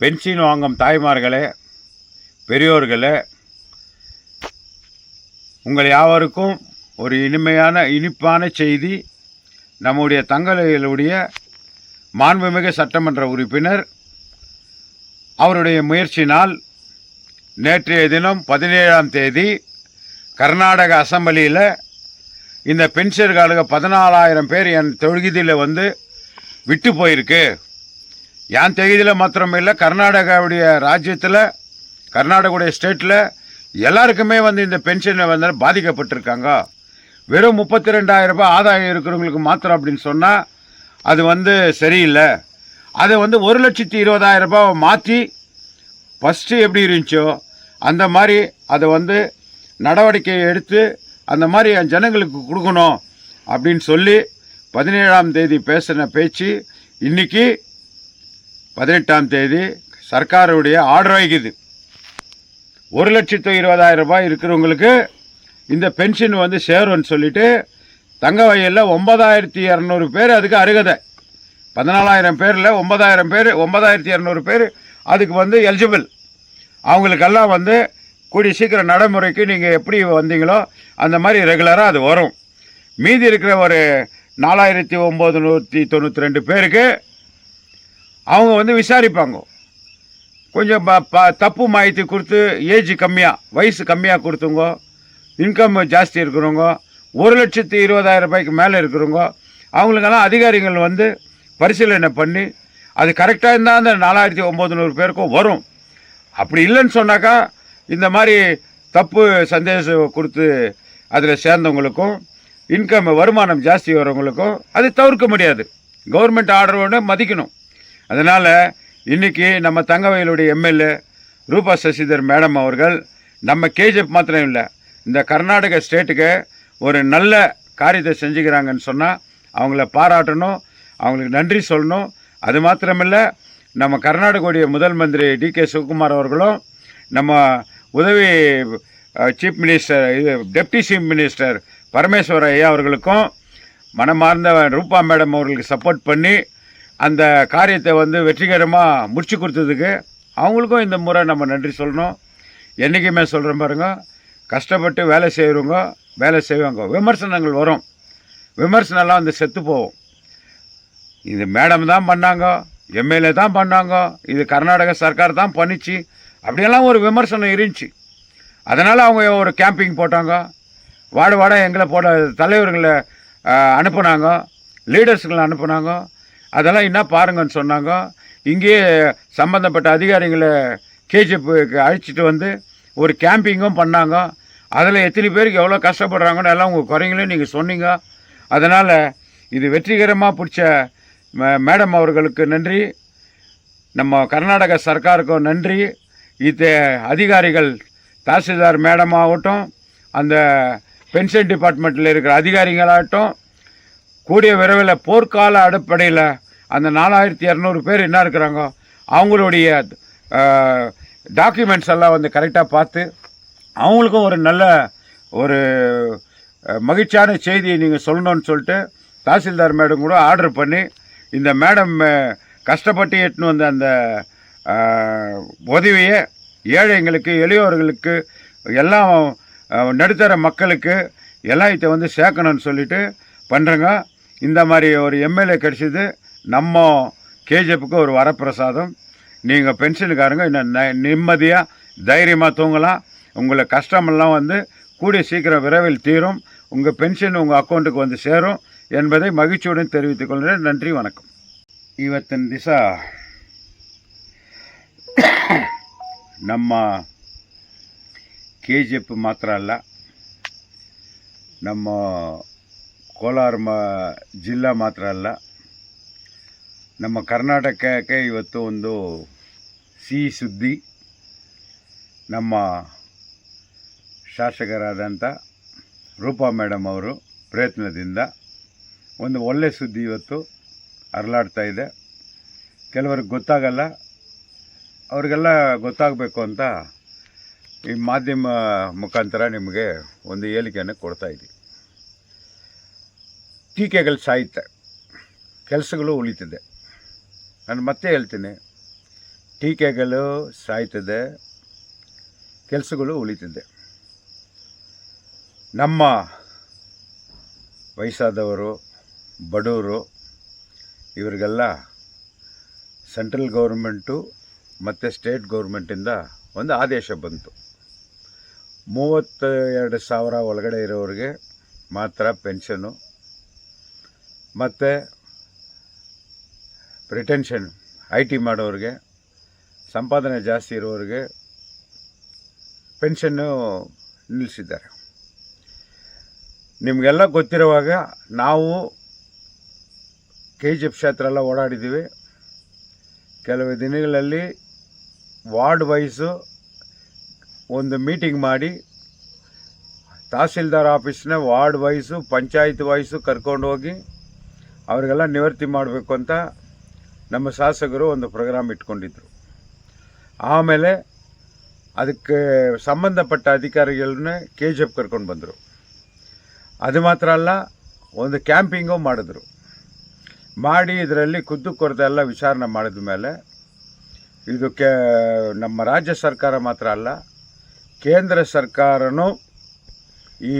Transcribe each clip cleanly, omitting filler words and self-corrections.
Pension வாங்கும் தாய்மார்களே, பெரியோர்களே, உங்கள் யாவருக்கும் ஒரு இனிப்பான செய்தி. நம்முடைய தங்களுடைய மாண்புமிகு சட்டமன்ற உறுப்பினர் அவருடைய முயற்சினால் நேற்றைய தினம் 17ஆம் தேதி கர்நாடக அசெம்பிளியில் இந்த பென்ஷன்காரங்க 14,000 பேர் என் தொகுதியில் வந்து விட்டு போயிருக்கு. என் தொகுதியில் மாத்திரமில்லை, கர்நாடகாவுடைய ராஜ்யத்தில், கர்நாடகாவுடைய ஸ்டேட்டில் எல்லாருக்குமே வந்து இந்த பென்ஷனை வந்து பாதிக்கப்பட்டிருக்காங்க. வெறும் 32,000 ரூபாய் ஆதாயம் இருக்கிறவங்களுக்கு மாத்திரம் அப்படின்னு சொன்னால் அது வந்து சரியில்லை. அதை வந்து 1,20,000 ரூபாய் மாற்றி ஃபஸ்ட்டு எப்படி இருந்துச்சோ அந்த மாதிரி அதை வந்து நடவடிக்கையை எடுத்து அந்த மாதிரி ஜனங்களுக்கு கொடுக்கணும் அப்படின்னு சொல்லி 17ஆம் தேதி பேசின பேச்சு இன்றைக்கி 18ஆம் தேதி சர்க்காருடைய ஆர்டர் ஆகிக்குது. 1,20,000 ரூபாய் இருக்கிறவங்களுக்கு இந்த பென்ஷன் வந்து சேரும்னு சொல்லிட்டு தங்க வயலில் 9,200 பேர் அதுக்கு அருகதை. 14,000 பேரில் 9,200 பேர் அதுக்கு வந்து எலிஜிபிள். அவங்களுக்கெல்லாம் வந்து கூடிய சீக்கிரம் நடைமுறைக்கு நீங்கள் எப்படி வந்தீங்களோ அந்த மாதிரி ரெகுலராக அது வரும். மீதி இருக்கிற ஒரு 4,992 பேருக்கு அவங்க வந்து விசாரிப்பாங்க. கொஞ்சம் தப்பு மாಹಿತಿ கொடுத்து ஏஜ் கம்மியாக, வயசு கம்மியாக கொடுத்துங்க, இன்கம் ஜாஸ்தி இருக்கிறவங்க, 1,20,000 ரூபாய்க்கு மேலே இருக்கிறவங்க, அவங்களுக்கெல்லாம் அதிகாரிகள் வந்து பரிசீலனை பண்ணி அது கரெக்டாக இருந்தால் அந்த 4,900 பேருக்கும் வரும். அப்படி இல்லைன்னு சொன்னாக்கா இந்த மாதிரி தப்பு சந்தேகம் கொடுத்து அதில் சேர்ந்தவங்களுக்கும் இன்கம் வருமானம் ஜாஸ்தி வரவங்களுக்கும் அது தவிர்க்க முடியாது. கவர்மெண்ட் ஆர்டரோடு மதிக்கணும். அதனால் இன்றைக்கி நம்ம தங்கவயலுடைய எம்எல்ஏ ரூபா சசிதர் மேடம் அவர்கள் நம்ம கேஜிஎஃப் மாத்திரம் இல்லை, இந்த கர்நாடக ஸ்டேட்டுக்கு ஒரு நல்ல காரியத்தை செஞ்சுக்கிறாங்கன்னு சொன்னால் அவங்கள பாராட்டணும், அவங்களுக்கு நன்றி சொல்லணும். அது மாத்திரமில்லை, நம்ம கர்நாடகாவுடைய முதல் மந்திரி DK சிவகுமார் அவர்களும் நம்ம உதவி chief minister deputy chief minister Parameshwara ஐயா அவர்களுக்கும் மனமார்ந்த ரூபா மேடம் அவர்களுக்கு சப்போர்ட் பண்ணி அந்த காரியத்தை வந்து வெற்றிகரமாக முடிச்சு கொடுத்ததுக்கு அவங்களுக்கும் இந்த முறை நம்ம நன்றி சொல்லணும். என்றைக்குமே சொல்கிறோம் பாருங்க, கஷ்டப்பட்டு வேலை செய்கிறவங்க வேலை செய்வாங்க, விமர்சனங்கள் வரும், விமர்சனம்லாம் வந்து செத்து போகும். இது மேடம் தான் பண்ணாங்க, எம்எல்ஏ தான் பண்ணாங்க, இது கர்நாடக சர்க்கார் தான் பண்ணிச்சு, அப்படியெல்லாம் ஒரு விமர்சனம் இருந்துச்சு. அதனால் அவங்க ஒரு கேம்பிங் போட்டாங்க, வாட எங்களை தலைவர்களை அனுப்புனாங்க, லீடர்ஸுங்களை அனுப்புனாங்க. அதெல்லாம் என்ன பாருங்கன்னு சொன்னாங்க. இங்கேயே சம்மந்தப்பட்ட அதிகாரிகளை கேஜிஎஃப்க்கு அழைச்சிட்டு வந்து ஒரு கேம்பிங்கும் பண்ணாங்க. அதில் எத்தனை பேருக்கு எவ்வளோ கஷ்டப்படுறாங்கன்னு எல்லாம் உங்கள் குறைங்களையும் நீங்கள் சொன்னீங்க. அதனால் இது வெற்றிகரமாக பிடிச்ச மேடம் அவர்களுக்கு நன்றி, நம்ம கர்நாடக சர்க்காருக்கும் நன்றி. இது அதிகாரிகள் தாசில்தார் மேடம் ஆகட்டும், அந்த பென்ஷன் டிபார்ட்மெண்ட்டில் இருக்கிற அதிகாரிகளாகட்டும், கூடிய விரைவில் போர்க்கால அடிப்படையில் அந்த 4,200 பேர் என்ன இருக்கிறாங்க அவங்களுடைய டாக்குமெண்ட்ஸ் எல்லாம் வந்து கரெக்டாக பார்த்து அவங்களுக்கும் ஒரு நல்ல ஒரு மகிழ்ச்சியான செய்தியை நீங்கள் சொல்லணும்னு சொல்லிட்டு தாசில்தார் மேடம் கூட ஆர்டர் பண்ணி இந்த மேடம் கஷ்டப்பட்டு எட்டுன்னு வந்த அந்த உதவியை ஏழைங்களுக்கு, எளியோர்களுக்கு, எல்லாம் நடுத்தர மக்களுக்கு எல்லாம் இதை வந்து சேர்க்கணும்னு சொல்லிட்டு பண்ணுறங்க. இந்த மாதிரி ஒரு எம்எல்ஏ கிடச்சிது நம்ம கேஜிஎஃப்க்கு ஒரு வரப்பிரசாதம். நீங்கள் பென்ஷனுக்காரங்க இன்னும் நிம்மதியாக தைரியமாக தூங்கலாம். உங்களை கஷ்டமெல்லாம் வந்து கூடிய சீக்கிரம் விரைவில் தீரும், உங்கள் பென்ஷன் உங்கள் அக்கௌண்ட்டுக்கு வந்து சேரும் என்பதை மகிழ்ச்சியுடன் தெரிவித்துக் கொள்கிறேன். நன்றி, வணக்கம். ಇವತ್ತಿನ ದಿವಸ ನಮ್ಮ KGF ಮಾತ್ರ ಅಲ್ಲ, ನಮ್ಮ ಕೋಲಾರ ಜಿಲ್ಲಾ ಮಾತ್ರ ಅಲ್ಲ, ನಮ್ಮ ಕರ್ನಾಟಕಕ್ಕೆ ಇವತ್ತು ಒಂದು ಸಿಹಿ ಸುದ್ದಿ. ನಮ್ಮ ಶಾಸಕರಾದಂಥ ರೂಪಾ ಮೇಡಮ್ ಅವರು ಪ್ರಯತ್ನದಿಂದ ಒಂದು ಒಳ್ಳೆಯ ಸುದ್ದಿ ಇವತ್ತು ಹರಲಾಡ್ತಾ ಇದೆ. ಕೆಲವರಿಗೆ ಗೊತ್ತಾಗಲ್ಲ, ಅವ್ರಿಗೆಲ್ಲ ಗೊತ್ತಾಗಬೇಕು ಅಂತ ಈ ಮಾಧ್ಯಮ ಮುಖಾಂತರ ನಿಮಗೆ ಒಂದು ಹೇಳಿಕೆಯನ್ನು ಕೊಡ್ತಾಯಿದ್ದೀವಿ. ಟೀಕೆಗಳು ಸಾಯುತ್ತೆ, ಕೆಲಸಗಳು ಉಳಿತಿದೆ. ನಾನು ಮತ್ತೆ ಹೇಳ್ತೀನಿ, ಟೀಕೆಗಳು ಸಾಯ್ತದೆ, ಕೆಲಸಗಳು ಉಳಿತದೆ. ನಮ್ಮ ವಯಸ್ಸಾದವರು, ಬಡವರು ಇವರಿಗೆಲ್ಲ ಸೆಂಟ್ರಲ್ ಗೌರ್ಮೆಂಟು ಮತ್ತು ಸ್ಟೇಟ್ ಗೌರ್ಮೆಂಟಿಂದ ಒಂದು ಆದೇಶ ಬಂತು. 32,000 ಒಳಗಡೆ ಇರೋರಿಗೆ ಮಾತ್ರ ಪೆನ್ಷನು ಮತ್ತು ರಿಟೆನ್ಷನ್, IT ಮಾಡೋರಿಗೆ, ಸಂಪಾದನೆ ಜಾಸ್ತಿ ಇರೋರಿಗೆ ಪೆನ್ಷನ್ನು ನಿಲ್ಲಿಸಿದ್ದಾರೆ. ನಿಮಗೆಲ್ಲ ಗೊತ್ತಿರುವಾಗ ನಾವು KGF ಕ್ಷೇತ್ರ ಎಲ್ಲ ಓಡಾಡಿದ್ದೀವಿ. ಕೆಲವು ದಿನಗಳಲ್ಲಿ ವಾರ್ಡ್ ವೈಸು ಒಂದು ಮೀಟಿಂಗ್ ಮಾಡಿ ತಹಸೀಲ್ದಾರ್ ಆಫೀಸ್ನ ವಾರ್ಡ್ ವೈಸು, ಪಂಚಾಯತ್ ವೈಸು ಕರ್ಕೊಂಡೋಗಿ ಅವರಿಗೆಲ್ಲ ನಿವೃತ್ತಿ ಮಾಡಬೇಕು ಅಂತ ನಮ್ಮ ಶಾಸಕರು ಒಂದು ಪ್ರೋಗ್ರಾಮ್ ಇಟ್ಕೊಂಡಿದ್ರು. ಆಮೇಲೆ ಅದಕ್ಕೆ ಸಂಬಂಧಪಟ್ಟ ಅಧಿಕಾರಿಗಳನ್ನ KGF ಕರ್ಕೊಂಡು ಬಂದರು. ಅದು ಮಾತ್ರ ಅಲ್ಲ, ಒಂದು ಕ್ಯಾಂಪಿಂಗು ಮಾಡಿದ್ರು. ಮಾಡಿ ಇದರಲ್ಲಿ ಕುದ್ದು ಕೊರತೆ ಎಲ್ಲ ವಿಚಾರಣೆ ಮಾಡಿದ ಮೇಲೆ ಇದಕ್ಕೆ ನಮ್ಮ ರಾಜ್ಯ ಸರ್ಕಾರ ಮಾತ್ರ ಅಲ್ಲ, ಕೇಂದ್ರ ಸರ್ಕಾರನೂ ಈ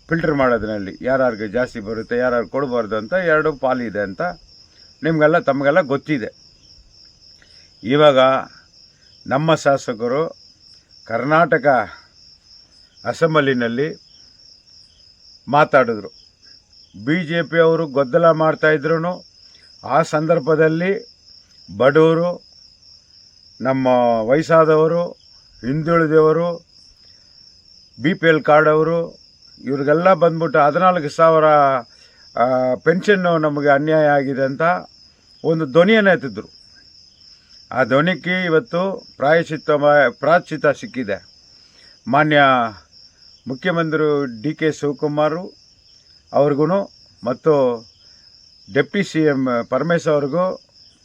ಫಿಲ್ಟರ್ ಮಾಡೋದ್ರಲ್ಲಿ ಯಾರ್ಯಾರಿಗೆ ಜಾಸ್ತಿ ಬರುತ್ತೆ, ಯಾರ್ಯಾರು ಕೊಡಬಾರ್ದು ಅಂತ 2 ಪಾಲಿದೆ ಅಂತ ತಮಗೆಲ್ಲ ಗೊತ್ತಿದೆ. ಇವಾಗ ನಮ್ಮ ಶಾಸಕರು ಕರ್ನಾಟಕ ಅಸೆಂಬ್ಲಿನಲ್ಲಿ ಮಾತಾಡಿದ್ರು. BJP ಅವರು ಗದ್ದಲ ಮಾಡ್ತಾಯಿದ್ರು. ಆ ಸಂದರ್ಭದಲ್ಲಿ ಬಡವರು, ನಮ್ಮ ವಯಸ್ಸಾದವರು, ಹಿಂದುಳಿದವರು, BPL ಕಾರ್ಡ್ ಅವರು ಇವ್ರಿಗೆಲ್ಲ ಬಂದ್ಬಿಟ್ಟು 14,000 ಪೆನ್ಷನ್ನು ನಮಗೆ ಅನ್ಯಾಯ ಆಗಿದೆ ಅಂತ ಒಂದು ಧ್ವನಿಯನ್ನು ಎತ್ತಿದ್ರು. ಆ ಧ್ವನಿಗೆ ಇವತ್ತು ಪ್ರಾಯಶ್ಚಿತ್ತ ಸಿಕ್ಕಿದೆ. ಮಾನ್ಯ ಮುಖ್ಯಮಂತ್ರಿ DK ಶಿವಕುಮಾರ್ ಅವ್ರಿಗೂ ಮತ್ತು ಡೆಪ್ಟಿ CM ಪರಮೇಶ್ವರ್ ಅವ್ರಿಗೂ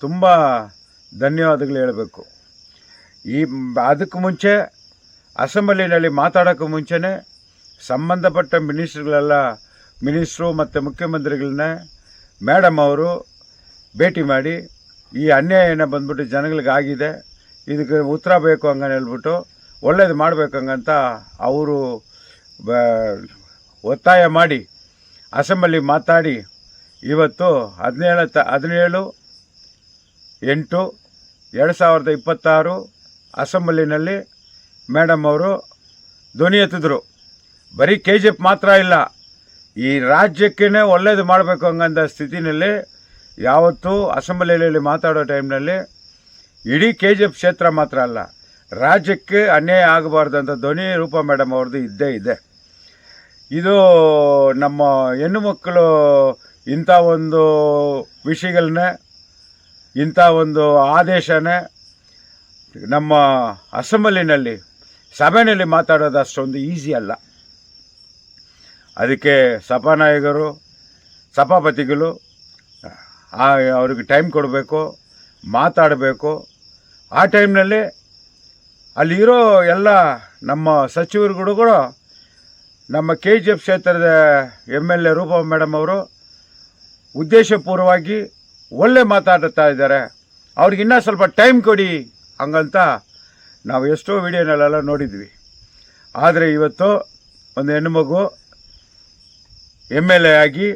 ತುಂಬ ಧನ್ಯವಾದಗಳು ಹೇಳಬೇಕು. ಅದಕ್ಕೆ ಮುಂಚೆ ಅಸೆಂಬ್ಲಿನಲ್ಲಿ ಮಾತಾಡೋಕ್ಕೂ ಮುಂಚೆನೇ ಸಂಬಂಧಪಟ್ಟ ಮಿನಿಸ್ಟ್ರು ಮತ್ತು ಮುಖ್ಯಮಂತ್ರಿಗಳನ್ನ ಮೇಡಮ್ ಅವರು ಭೇಟಿ ಮಾಡಿ ಈ ಅನ್ಯಾಯನ ಬಂದ್ಬಿಟ್ಟು ಜನಗಳಿಗಾಗಿದೆ, ಇದಕ್ಕೆ ಉತ್ತರ ಬೇಕು ಹಂಗಂತ ಹೇಳ್ಬಿಟ್ಟು ಒಳ್ಳೇದು ಮಾಡಬೇಕಂತ ಅವರು ಒತ್ತಾಯ ಮಾಡಿ ಅಸೆಂಬ್ಲಿ ಮಾತಾಡಿ ಇವತ್ತು 17/8/2026 ಅಸೆಂಬ್ಲಿನಲ್ಲಿ ಮೇಡಮ್ ಅವರು ಧ್ವನಿ ಎತ್ತಿದ್ರು. ಬರೀ KGF ಮಾತ್ರ ಇಲ್ಲ, ಈ ರಾಜ್ಯಕ್ಕೇ ಒಳ್ಳೇದು ಮಾಡಬೇಕು ಹಂಗಂತ ಸ್ಥಿತಿನಲ್ಲಿ ಯಾವತ್ತೂ ಅಸೆಂಬ್ಲಿಯಲ್ಲಿ ಮಾತಾಡೋ ಟೈಮ್ನಲ್ಲಿ ಇಡೀ KGF ಕ್ಷೇತ್ರ ಮಾತ್ರ ಅಲ್ಲ, ರಾಜ್ಯಕ್ಕೆ ಅನ್ಯಾಯ ಆಗಬಾರ್ದು ಅಂತ ಧ್ವನಿ ರೂಪಾ ಮೇಡಮ್ ಅವ್ರದ್ದು ಇದ್ದೇ ಇದೆ. ಇದು ನಮ್ಮ ಹೆಣ್ಣು ಮಕ್ಕಳು ಇಂಥ ಒಂದು ವಿಷಯಗಳನ್ನ, ಇಂಥ ಒಂದು ಆದೇಶನೇ ನಮ್ಮ ಅಸೆಂಬ್ಲಿನಲ್ಲಿ ಸಭೆಯಲ್ಲಿ ಮಾತಾಡೋದು ಅಷ್ಟೊಂದು ಈಸಿ ಅಲ್ಲ. ಅದಕ್ಕೆ ಸಭಾನಾಯಕರು, ಸಭಾಪತಿಗಳು ಅವ್ರಿಗೆ ಟೈಮ್ ಕೊಡಬೇಕು, ಮಾತಾಡಬೇಕು. ಆ ಟೈಮ್ನಲ್ಲಿ ಅಲ್ಲಿರೋ ಎಲ್ಲ ನಮ್ಮ ಸಚಿವರುಗಳು ಕೂಡ ನಮ್ಮ KGF ಕ್ಷೇತ್ರದ MLA ರೂಪಾ ಮೇಡಮ್ ಅವರು ಉದ್ದೇಶಪೂರ್ವವಾಗಿ ಒಳ್ಳೆ ಮಾತಾಡ್ತಾ ಇದ್ದಾರೆ, ಅವ್ರಿಗೆ ಇನ್ನೂ ಸ್ವಲ್ಪ ಟೈಮ್ ಕೊಡಿ ಹಂಗಂತ ನಾವು ಎಷ್ಟೋ ವಿಡಿಯೋನಲ್ಲೆಲ್ಲ ನೋಡಿದ್ವಿ. ಆದರೆ ಇವತ್ತು ಒಂದು ಹೆಣ್ಣುಮಗು MLA ಆಗಿ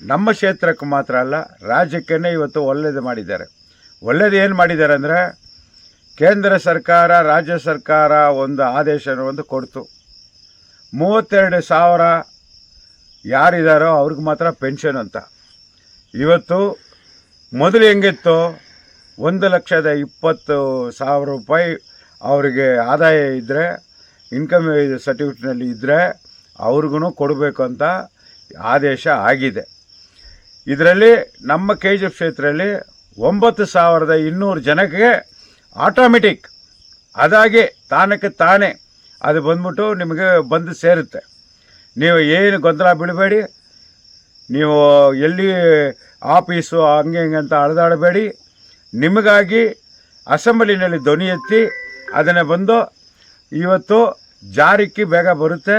ನಮ್ಮ ಕ್ಷೇತ್ರಕ್ಕೆ ಮಾತ್ರ ಅಲ್ಲ, ರಾಜ್ಯಕ್ಕೇ ಇವತ್ತು ಒಳ್ಳೆಯದು ಮಾಡಿದ್ದಾರೆ. ಒಳ್ಳೆಯದು ಏನು ಮಾಡಿದ್ದಾರೆ ಅಂದರೆ, ಕೇಂದ್ರ ಸರ್ಕಾರ, ರಾಜ್ಯ ಸರ್ಕಾರ ಒಂದು ಆದೇಶವನ್ನು ಕೊಡ್ತು. 32,000 ಯಾರಿದ್ದಾರೋ ಅವ್ರಿಗೆ ಮಾತ್ರ ಪೆನ್ಷನ್ ಅಂತ. ಇವತ್ತು ಮೊದಲು ಹೆಂಗಿತ್ತು, 1,20,000 ರೂಪಾಯಿ ಅವರಿಗೆ ಆದಾಯ ಇದ್ದರೆ, ಇನ್ಕಮ್ ಸರ್ಟಿಫಿಕೇಟ್ನಲ್ಲಿ ಇದ್ದರೆ ಅವ್ರಿಗೂ ಕೊಡಬೇಕು ಅಂತ ಆದೇಶ ಆಗಿದೆ. ಇದರಲ್ಲಿ ನಮ್ಮ KGF ಕ್ಷೇತ್ರದಲ್ಲಿ 9,200 ಜನಕ್ಕೆ ಆಟೋಮೆಟಿಕ್ ಅದಾಗಿ ತಾನೇ ಅದು ಬಂದ್ಬಿಟ್ಟು ನಿಮಗೆ ಬಂದು ಸೇರುತ್ತೆ. ನೀವು ಏನು ಗೊಂದಲ ಬೀಳಬೇಡಿ, ನೀವು ಎಲ್ಲಿ ಆಫೀಸು ಹಂಗೆ ಅಂತ ಅಳೆದಾಡಬೇಡಿ. ನಿಮಗಾಗಿ ಅಸೆಂಬ್ಲಿನಲ್ಲಿ ಧ್ವನಿ ಎತ್ತಿ ಅದನ್ನು ಬಂದು ಇವತ್ತು ಜಾರಿಗೆ ಬೇಗ ಬರುತ್ತೆ.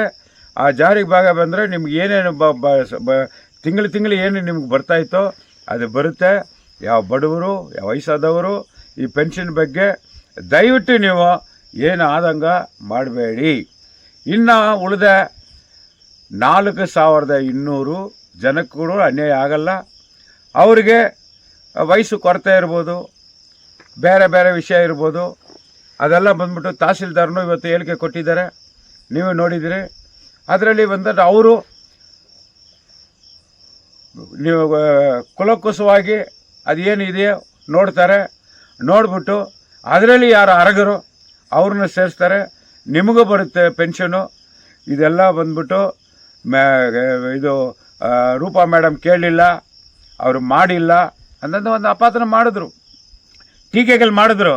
ಆ ಜಾರಿಗೆ ಬೇಗ ಬಂದರೆ ನಿಮ್ಗೆ ಏನೇನು ತಿಂಗಳು ಏನು ನಿಮ್ಗೆ ಬರ್ತಾಯಿತ್ತೋ ಅದು ಬರುತ್ತೆ. ಯಾವ ಬಡವರು, ಯಾವ ವಯಸ್ಸಾದವರು, ಈ ಪೆನ್ಷನ್ ಬಗ್ಗೆ ದಯವಿಟ್ಟು ನೀವು ಏನು ಆದಂಗ ಮಾಡಬೇಡಿ. ಇನ್ನು ಉಳಿದ 4200 ಜನಕ್ಕೆ ಕೂಡ ಅನ್ಯಾಯ ಆಗಲ್ಲ. ಅವರಿಗೆ ವಯಸ್ಸು ಕೊರತೆ ಇರ್ಬೋದು, ಬೇರೆ ಬೇರೆ ವಿಷಯ ಇರ್ಬೋದು, ಅದೆಲ್ಲ ಬಂದ್ಬಿಟ್ಟು ತಹಸೀಲ್ದಾರ್ನು ಇವತ್ತು ಹೇಳಿಕೆ ಕೊಟ್ಟಿದ್ದಾರೆ, ನೀವೇ ನೋಡಿದಿರಿ. ಅದರಲ್ಲಿ ಬಂದರೆ ಅವರು ನೀವು ಕುಲಕುಸವಾಗಿ ಅದೇನಿದೆಯೋ ನೋಡ್ತಾರೆ, ನೋಡ್ಬಿಟ್ಟು ಅದರಲ್ಲಿ ಯಾರು ಅರಗರು ಅವ್ರನ್ನ ಸೇರಿಸ್ತಾರೆ, ನಿಮಗೂ ಬರುತ್ತೆ ಪೆನ್ಷನು. ಇದೆಲ್ಲ ಬಂದ್ಬಿಟ್ಟು ಇದು ರೂಪಾ ಮೇಡಮ್ ಕೇಳಲಿಲ್ಲ, ಅವರು ಮಾಡಿಲ್ಲ ಅನ್ನೋದು ಒಂದು ಅಪಾದನೆ ಮಾಡಿದ್ರು, ಟೀಕೆಗಳು ಮಾಡಿದ್ರು.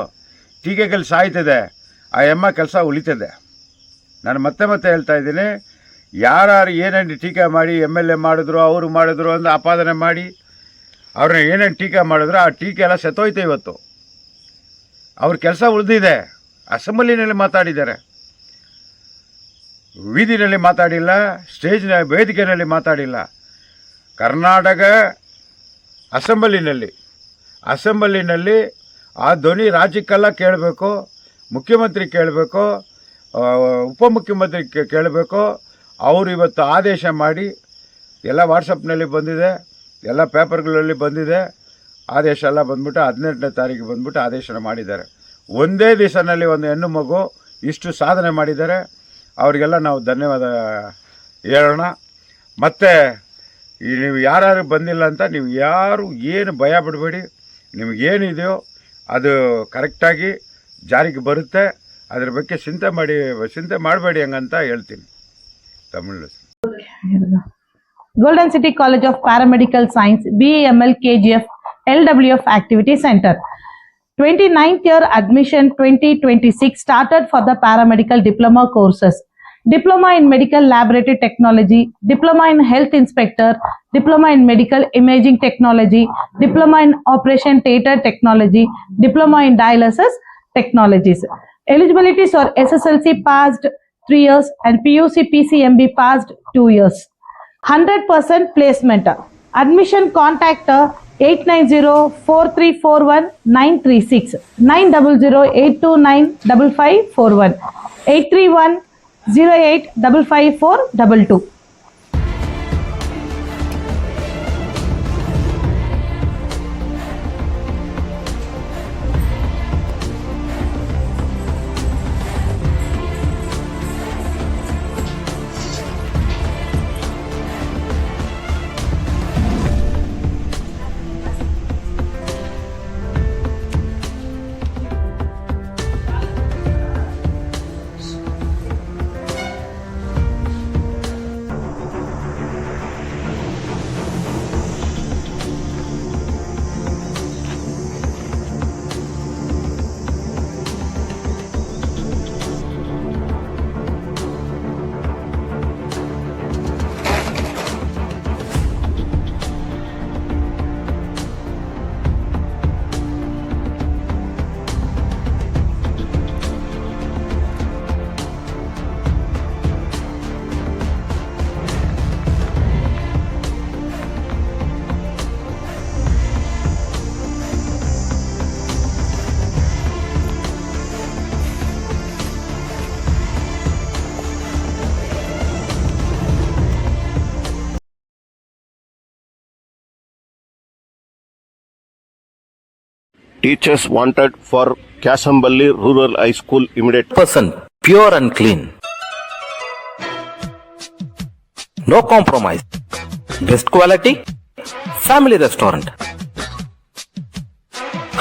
ಟೀಕೆಗಳು ಸಾಯ್ತದೆ, ಆ ಎಮ್ಮ ಕೆಲಸ ಉಳಿತದೆ. ನಾನು ಮತ್ತೆ ಹೇಳ್ತಾ ಇದ್ದೀನಿ, ಯಾರು ಏನೇನು ಟೀಕೆ ಮಾಡಿ MLA ಮಾಡಿದ್ರು, ಅವರು ಮಾಡಿದ್ರು ಅಂತ ಅಪಾದನೆ ಮಾಡಿ ಅವ್ರನ್ನ ಏನೇನು ಟೀಕೆ ಮಾಡಿದ್ರು ಆ ಟೀಕೆ ಎಲ್ಲ ಸತ್ತೋಯ್ತು. ಇವತ್ತು ಅವ್ರ ಕೆಲಸ ಉಳಿದಿದೆ. ಅಸೆಂಬ್ಲಿನಲ್ಲಿ ಮಾತಾಡಿದ್ದಾರೆ, ವೀದಿನಲ್ಲಿ ಮಾತಾಡಿಲ್ಲ, ಸ್ಟೇಜ್ನ ವೇದಿಕೆಯಲ್ಲಿ ಮಾತಾಡಿಲ್ಲ. ಕರ್ನಾಟಕ ಅಸೆಂಬ್ಲಿನಲ್ಲಿ ಆ ಧ್ವನಿ ರಾಜ್ಯಕ್ಕೆಲ್ಲ ಕೇಳಬೇಕು, ಮುಖ್ಯಮಂತ್ರಿ ಕೇಳಬೇಕು, ಉಪಮುಖ್ಯಮಂತ್ರಿ ಕೇಳಬೇಕು. ಅವರು ಇವತ್ತು ಆದೇಶ ಮಾಡಿ, ಎಲ್ಲ ವಾಟ್ಸಪ್ನಲ್ಲಿ ಬಂದಿದೆ, ಎಲ್ಲ ಪೇಪರ್ಗಳಲ್ಲಿ ಬಂದಿದೆ, ಆದೇಶ ಎಲ್ಲ ಬಂದ್ಬಿಟ್ಟು 18ನೇ ತಾರೀಕು ಬಂದ್ಬಿಟ್ಟು ಆದೇಶ ಮಾಡಿದ್ದಾರೆ. ಒಂದೇ ದಿವಸದಲ್ಲಿ ಒಂದು ಹೆಣ್ಣು ಮಗು ಇಷ್ಟು ಸಾಧನೆ ಮಾಡಿದ್ದಾರೆ. ಅವರಿಗೆಲ್ಲ ನಾವು ಧನ್ಯವಾದ ಹೇಳೋಣ. ಮತ್ತು ನೀವು ಯಾರು ಬಂದಿಲ್ಲ ಅಂತ ನೀವು ಯಾರು ಏನು ಭಯ ಬಿಡಬೇಡಿ. ನಿಮಗೇನಿದೆಯೋ ಅದು ಕರೆಕ್ಟಾಗಿ ಜಾರಿಗೆ ಬರುತ್ತೆ. ಅದ್ರ ಬಗ್ಗೆ ಚಿಂತೆ ಮಾಡಬೇಡಿ ಹಂಗಂತ ಹೇಳ್ತೀನಿ Tamil. Golden City College of Paramedical Science, BAML KGF LWF Activity Center. 29th year admission 2026 started for the paramedical diploma courses. Diploma in Medical Laboratory Technology, Diploma in Health Inspector, Diploma in Medical Imaging Technology, Diploma in Operation Theatre Technology, Diploma in Dialysis Technologies. Eligibilities are SSLC passed 3 years and PUC PCMB passed 2 years. 100% placement. Admission contact 890-4341-936, 900-829-5541, 831-08-55422. Teachers wanted for Kasamballi Rural High School immediate. Person pure and clean. No compromise. Best quality. Family restaurant.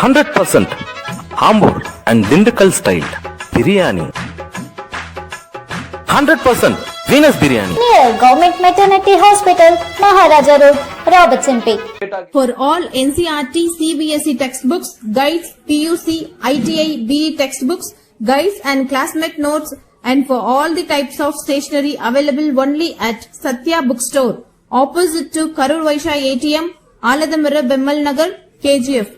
100% Ambur and Dindukal style biryani. 100% Venus biryani. Near Government Maternity Hospital, Maharaja Road, Robertson Peak. For all NCERT, CBSE textbooks, guides, PUC, ITI, BE textbooks, guides and classmate notes, and for all the types of stationery available only at Satya Bookstore, opposite to Karur Vaishya ATM, Aladamara Bemmal Nagar, KGF.